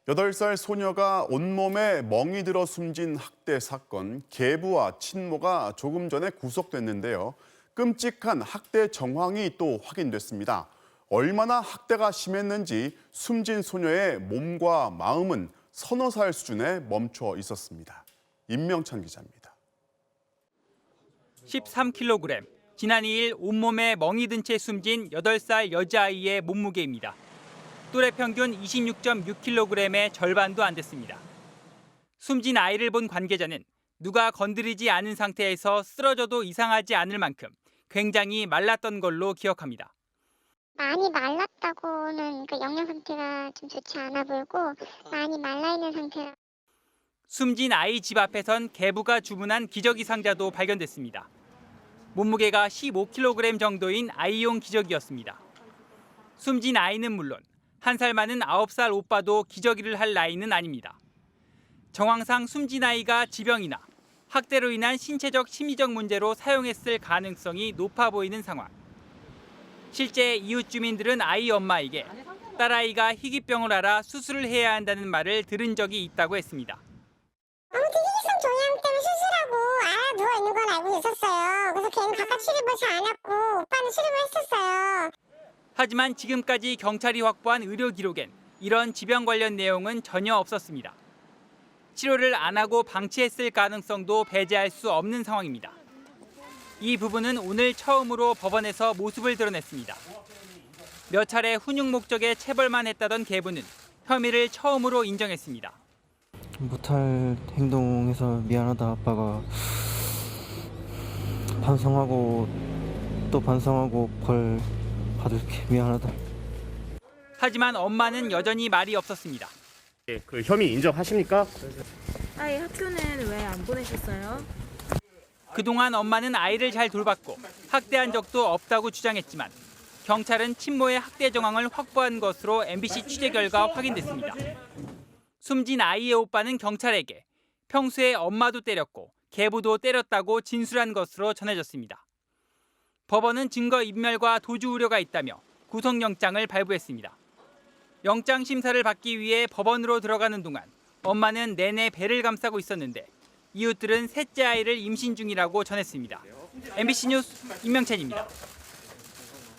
8살 소녀가 온몸에 멍이 들어 숨진 학대 사건, 계부와 친모가 조금 전에 구속됐는데요. 끔찍한 학대 정황이 또 확인됐습니다. 얼마나 학대가 심했는지 숨진 소녀의 몸과 마음은 서너 살 수준에 멈춰 있었습니다. 임명찬 기자입니다. 13kg, 지난 2일 온몸에 멍이 든 채 숨진 8살 여자아이의 몸무게입니다. 또래 평균 26.6kg의 절반도 안 됐습니다. 숨진 아이를 본 관계자는 누가 건드리지 않은 상태에서 쓰러져도 이상하지 않을 만큼 굉장히 말랐던 걸로 기억합니다. 많이 말랐다고는 영양 상태가 좀 좋지 않아 보이고 많이 말라있는 상태라. 숨진 아이 집 앞에선 계부가 주문한 기저귀 상자도 발견됐습니다. 몸무게가 15kg 정도인 아이용 기저귀였습니다. 숨진 아이는 물론 1살 많은 9살 오빠도 기저귀를 할 나이는 아닙니다. 정황상 숨진 아이가 지병이나 학대로 인한 신체적 심리적 문제로 사용했을 가능성이 높아 보이는 상황. 실제 이웃 주민들은 아이 엄마에게 딸아이가 희귀병을 앓아 수술을 해야 한다는 말을 들은 적이 있다고 했습니다. 아무튼 희귀성 종양 때문에 수술하고 알아 누워 있는 건 알고 있었어요. 그래서 걔는 각각 치료받지 않았고 오빠는 치료를 했었어요. 하지만 지금까지 경찰이 확보한 의료 기록엔 이런 지병 관련 내용은 전혀 없었습니다. 치료를 안 하고 방치했을 가능성도 배제할 수 없는 상황입니다. 이 부분은 오늘 처음으로 법원에서 모습을 드러냈습니다. 몇 차례 훈육 목적의 체벌만 했다던 계부는 혐의를 처음으로 인정했습니다. 못할 행동해서 미안하다. 아빠가 반성하고 또 반성하고 벌 받을게. 미안하다. 하지만 엄마는 여전히 말이 없었습니다. 그 혐의 인정하십니까? 아이 학교는 왜 안 보내셨어요? 그동안 엄마는 아이를 잘 돌봤고 학대한 적도 없다고 주장했지만 경찰은 친모의 학대 정황을 확보한 것으로 MBC 취재 결과 확인됐습니다. 숨진 아이의 오빠는 경찰에게 평소에 엄마도 때렸고 계부도 때렸다고 진술한 것으로 전해졌습니다. 법원은 증거인멸과 도주 우려가 있다며 구속영장을 발부했습니다. 영장 심사를 받기 위해 법원으로 들어가는 동안 엄마는 내내 배를 감싸고 있었는데 이웃들은 셋째 아이를 임신 중이라고 전했습니다. MBC 뉴스 임명찬입니다.